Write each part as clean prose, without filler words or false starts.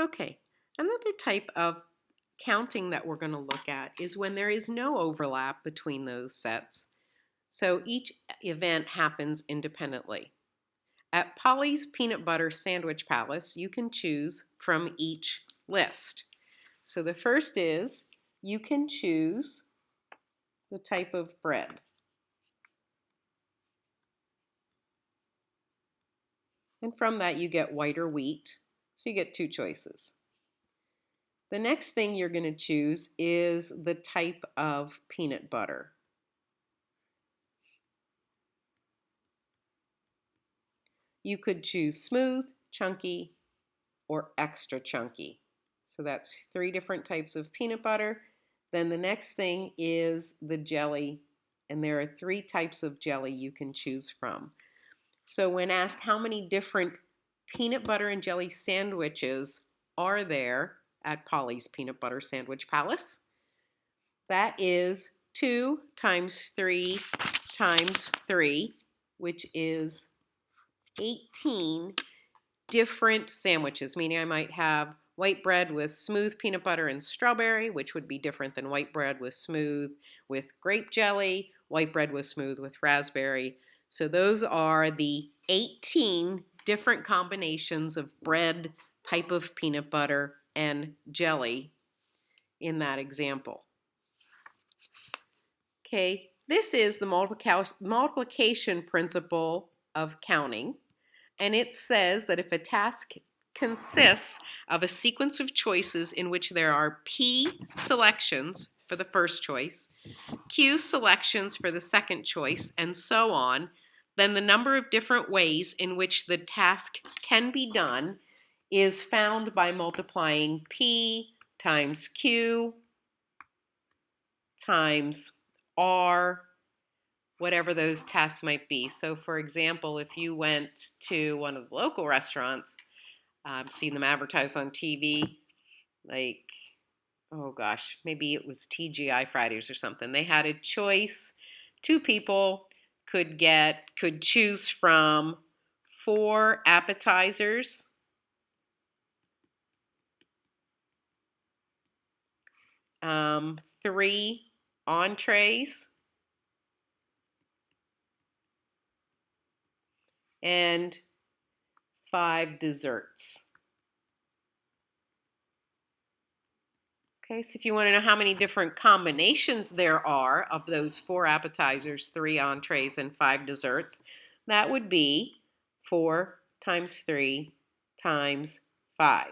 Okay, another type of counting that we're going to look at is when there is no overlap between those sets. So each event happens independently. At Polly's Peanut Butter Sandwich Palace, you can choose from each list. So the first is you can choose the type of bread. And from that you get white or wheat. So you get two choices. The next thing you're going to choose is the type of peanut butter. You could choose smooth, chunky, or extra chunky. So that's three different types of peanut butter. Then the next thing is the jelly, and there are three types of jelly you can choose from. So when asked how many different peanut butter and jelly sandwiches are there at Polly's Peanut Butter Sandwich Palace, that is 2 times 3 times 3, which is 18 different sandwiches, meaning I might have white bread with smooth peanut butter and strawberry, which would be different than white bread with smooth with grape jelly, white bread with smooth with raspberry. So those are the 18 different combinations of bread, type of peanut butter, and jelly in that example. Okay, this is the multiplication principle of counting. And it says that if a task consists of a sequence of choices in which there are P selections for the first choice, Q selections for the second choice, and so on, then the number of different ways in which the task can be done is found by multiplying P times Q times R, whatever those tasks might be. So for example, if you went to one of the local restaurants, I've seen them advertised on TV, like, oh gosh, maybe it was TGI Fridays or something. They had a choice. Two people could choose from 4 appetizers, 3 entrees, and 5 desserts. Okay, so if you want to know how many different combinations there are of those 4 appetizers, 3 entrees, and 5 desserts, that would be 4 times 3 times 5,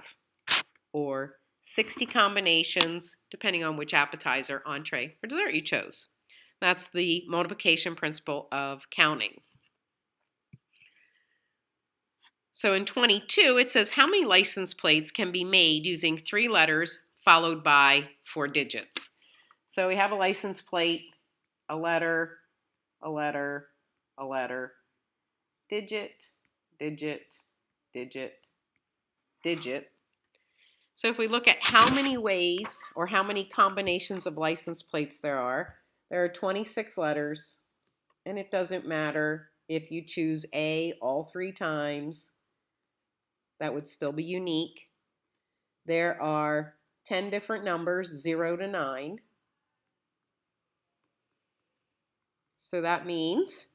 or 60 combinations, depending on which appetizer, entree, or dessert you chose. That's the multiplication principle of counting. So in 22, it says how many license plates can be made using 3 letters followed by 4 digits. So we have a license plate, a letter, a letter, a letter, digit, digit, digit, digit. So if we look at how many ways or how many combinations of license plates there are 26 letters, and it doesn't matter if you choose A all 3 times, that would still be unique. There are 10 different numbers, 0 to 9. So that means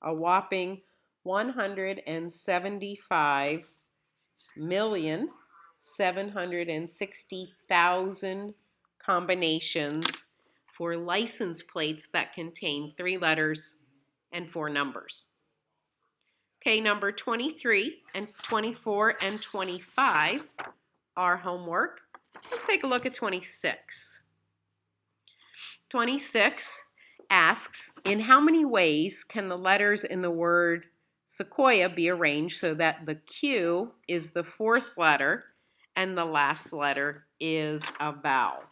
a whopping 175,760,000 combinations for license plates that contain 3 letters and 4 numbers. Okay, number 23 and 24 and 25 are homework. Let's take a look at 26. 26 asks, in how many ways can the letters in the word sequoia be arranged so that the Q is the 4th letter and the last letter is a vowel?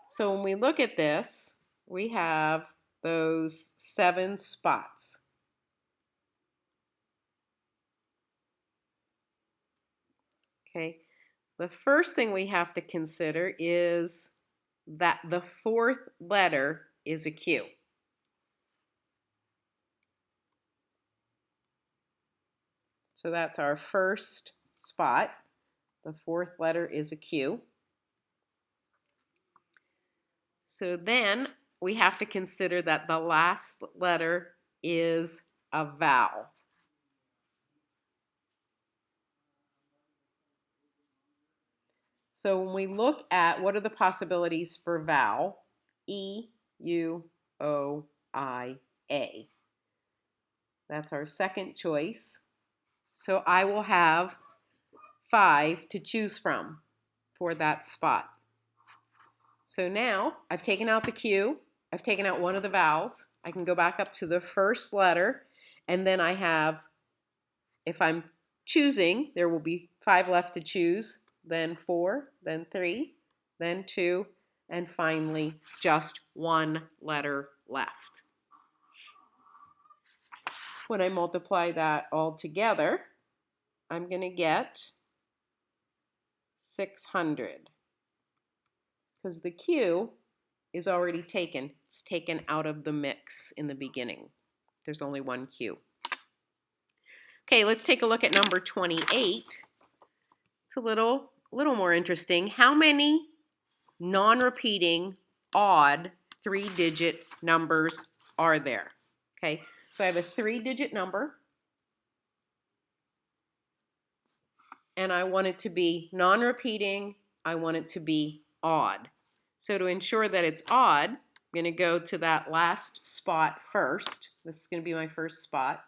So when we look at this, we have those 7 spots. Okay, the first thing we have to consider is that the 4th letter is a Q. So that's our first spot. The fourth letter is a Q. So then we have to consider that the last letter is a vowel. So when we look at what are the possibilities for vowel, E, U, O, I, A. That's our second choice. So I will have 5 to choose from for that spot. So now I've taken out the Q, I've taken out one of the vowels. I can go back up to the first letter, and then I have, if I'm choosing, there will be 5 left to choose, then 4, then 3, then 2, and finally just 1 letter left. When I multiply that all together, I'm going to get 600. Because the Q is already taken. It's taken out of the mix in the beginning. There's only one Q. Okay, let's take a look at number 28. It's a little more interesting. How many non-repeating odd 3-digit numbers are there? Okay, so I have a 3-digit number, and I want it to be non-repeating. I want it to be odd. So to ensure that it's odd, I'm going to go to that last spot first. This is going to be my first spot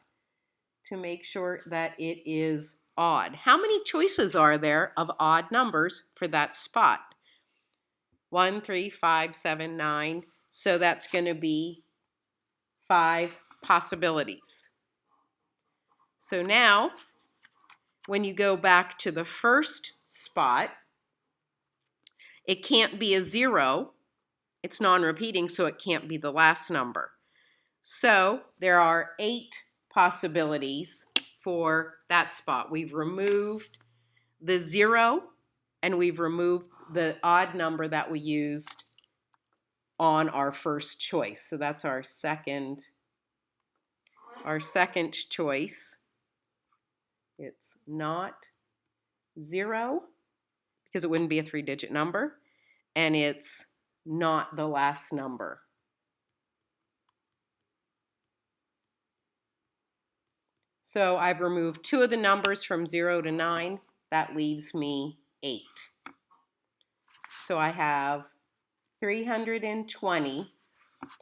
to make sure that it is odd. How many choices are there of odd numbers for that spot? 1, 3, 5, 7, 9. So that's going to be 5 possibilities. So now, when you go back to the first spot, it can't be a 0. It's non-repeating, so it can't be the last number. So there are 8 possibilities for that spot. We've removed the 0, and we've removed the odd number that we used on our first choice. So that's our second choice. It's not 0 because it wouldn't be a 3-digit number, and it's not the last number. So I've removed 2 of the numbers from 0 to 9. That leaves me 8. So I have 320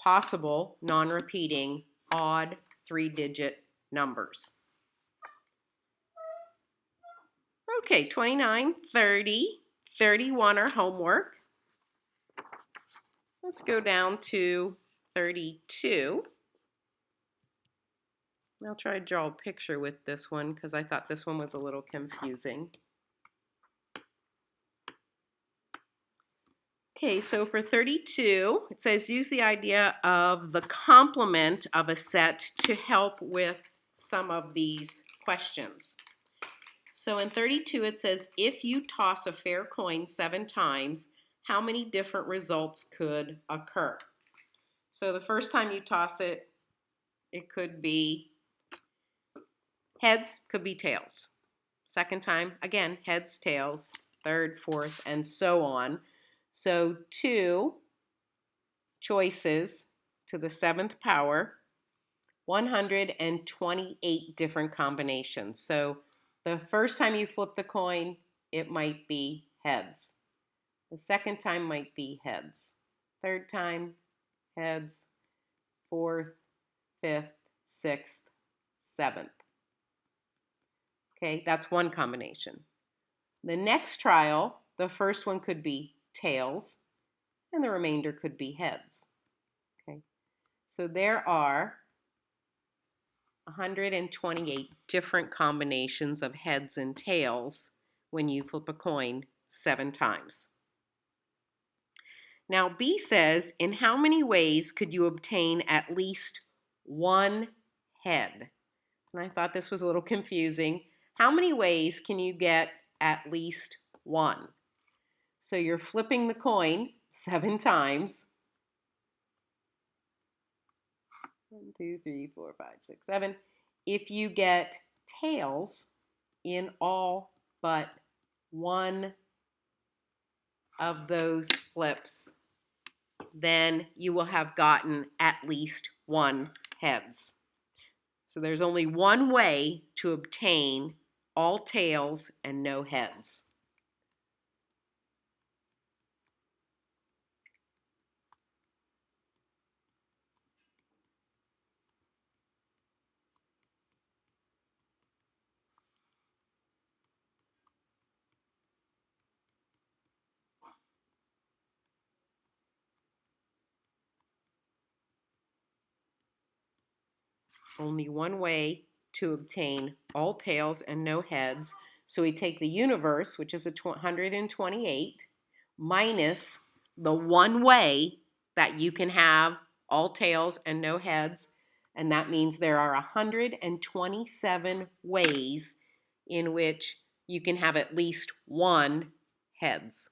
possible non-repeating odd 3-digit numbers. Okay, 29, 30, 31 are homework. Let's go down to 32. I'll try to draw a picture with this one because I thought this one was a little confusing. Okay, so for 32, it says use the idea of the complement of a set to help with some of these questions. So in 32, it says if you toss a fair coin 7 times, how many different results could occur? So the first time you toss it, it could be heads, could be tails. Second time, again, heads, tails, third, fourth, and so on. So 2 choices to the 7th power, 128 different combinations. So the first time you flip the coin, it might be heads. The second time might be heads. Third time, heads. Fourth, fifth, sixth, 7th. Okay, that's one combination. The next trial, the first one could be tails, and the remainder could be heads. Okay, so there are 128 different combinations of heads and tails when you flip a coin 7 times. Now B says, in how many ways could you obtain at least 1 head? And I thought this was a little confusing. How many ways can you get at least 1? So you're flipping the coin 7 times. 1, 2, 3, 4, 5, 6, 7. If you get tails in all but one of those flips, then you will have gotten at least one heads. So there's only one way to obtain all tails and no heads. Only one way to obtain all tails and no heads. So we take the universe, which is 128, minus the one way that you can have all tails and no heads. And that means there are 127 ways in which you can have at least one heads.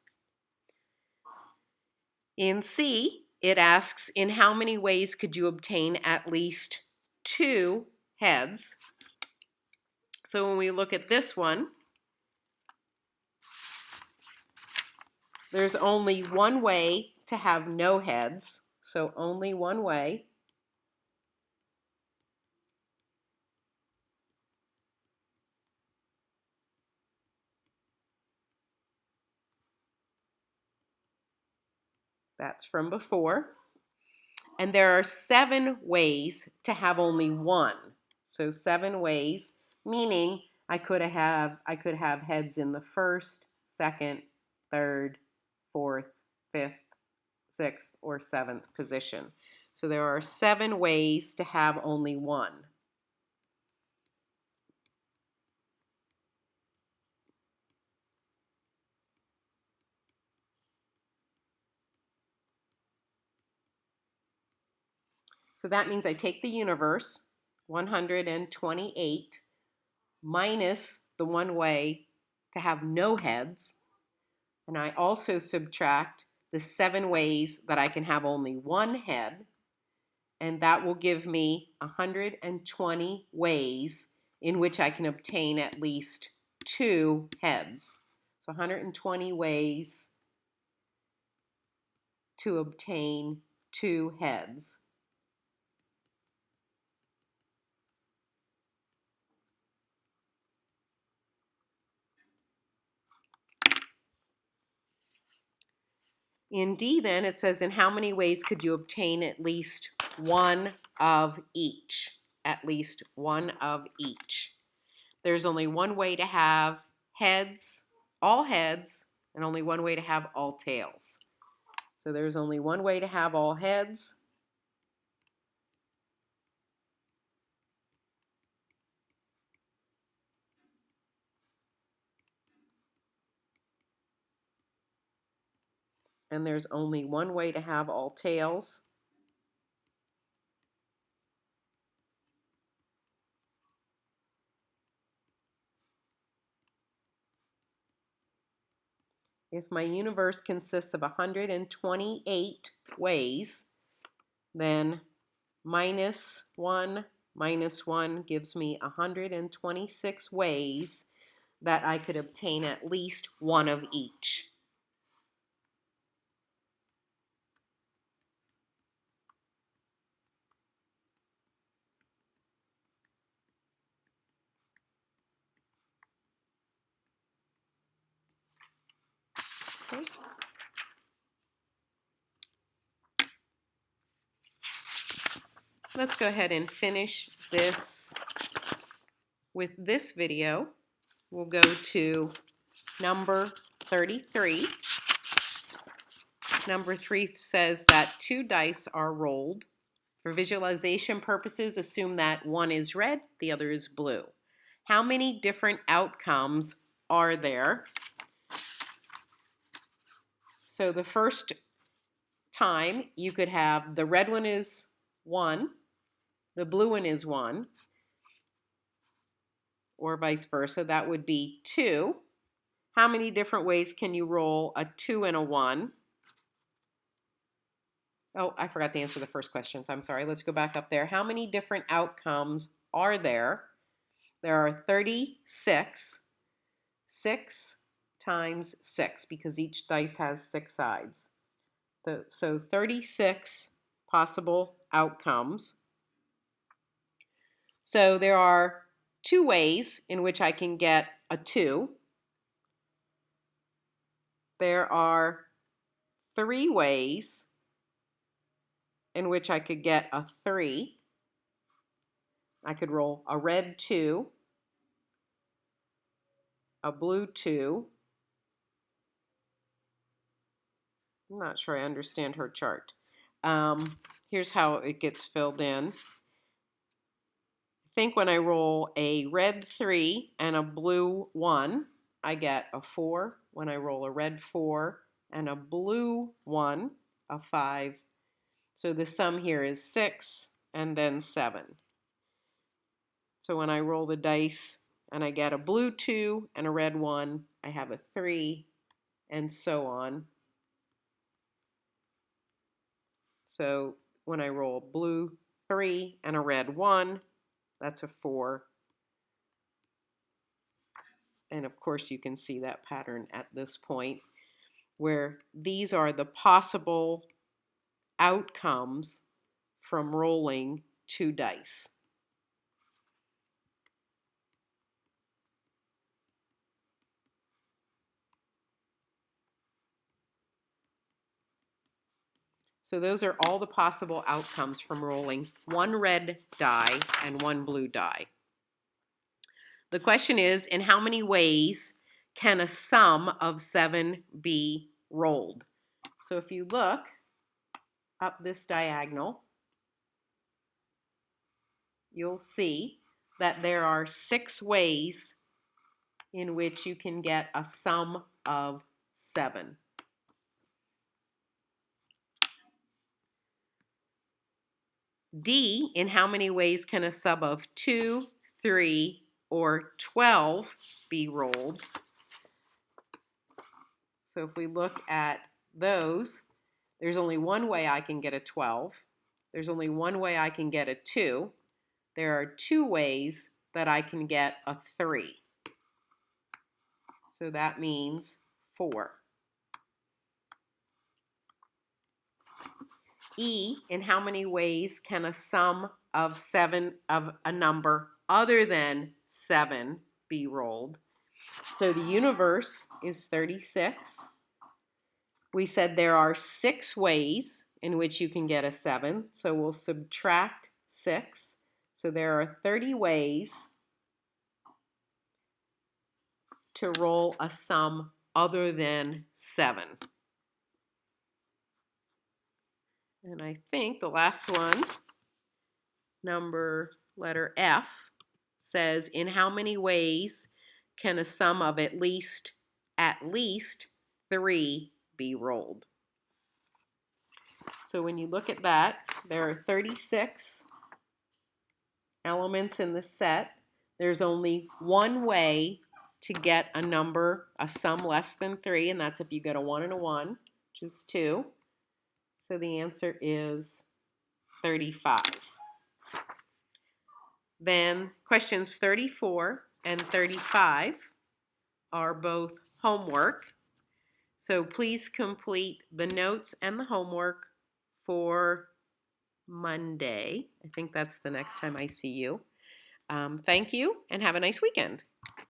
In C, it asks, in how many ways could you obtain at least two heads? So when we look at this one, there's only one way to have no heads. So only one way. That's from before. And there are 7 ways to have only one. So 7 ways, meaning I could have heads in the first, second, third, fourth, fifth, sixth, or seventh position. So there are 7 ways to have only one. So that means I take the universe, 128, minus the one way to have no heads, and I also subtract the 7 ways that I can have only one head, and that will give me 120 ways in which I can obtain at least 2 heads. So 120 ways to obtain 2 heads. In D, then, it says, in how many ways could you obtain at least one of each? At least one of each. There's only one way to have heads, all heads, and only one way to have all tails. So there's only one way to have all heads. And there's only one way to have all tails. If my universe consists of 128 ways, then minus 1 gives me 126 ways that I could obtain at least one of each. Okay. Let's go ahead and finish this with this video. We'll go to number 33. Number 3 says that 2 dice are rolled. For visualization purposes, assume that one is red, the other is blue. How many different outcomes are there? So the first time you could have the red one is 1, the blue one is 1, or vice versa. That would be 2. How many different ways can you roll a 2 and a 1? Oh, I forgot to answer the first question, so I'm sorry. Let's go back up there. How many different outcomes are there? There are 36. 6 times 6 because each dice has 6 sides. So 36 possible outcomes. So there are 2 ways in which I can get a 2. There are 3 ways in which I could get a 3. I could roll a red 2, a blue 2. I'm not sure I understand her chart. Here's how it gets filled in. I think when I roll a red 3 and a blue 1, I get a 4. When I roll a red 4 and a blue 1, a 5. So the sum here is 6 and then 7. So when I roll the dice and I get a blue 2 and a red 1, I have a 3, and so on. So when I roll a blue 3 and a red 1, that's a 4. And of course you can see that pattern at this point, where these are the possible outcomes from rolling 2 dice. So those are all the possible outcomes from rolling 1 red die and 1 blue die. The question is, in how many ways can a sum of 7 be rolled? So if you look up this diagonal, you'll see that there are 6 ways in which you can get a sum of 7. D, in how many ways can a sum of 2, 3, or 12 be rolled? So if we look at those, there's only one way I can get a 12. There's only one way I can get a 2. There are 2 ways that I can get a 3. So that means 4. E, in how many ways can a sum of 7 of a number other than 7 be rolled? So the universe is 36. We said there are 6 ways in which you can get a 7. So we'll subtract 6. So there are 30 ways to roll a sum other than 7. And I think the last one, letter F, says, in how many ways can a sum of at least 3 be rolled? So when you look at that, there are 36 elements in the set. There's only one way to get a number, a sum less than 3, and that's if you get a 1 and a 1, which is 2. So the answer is 35. Then questions 34 and 35 are both homework. So please complete the notes and the homework for Monday. I think that's the next time I see you. Thank you and have a nice weekend.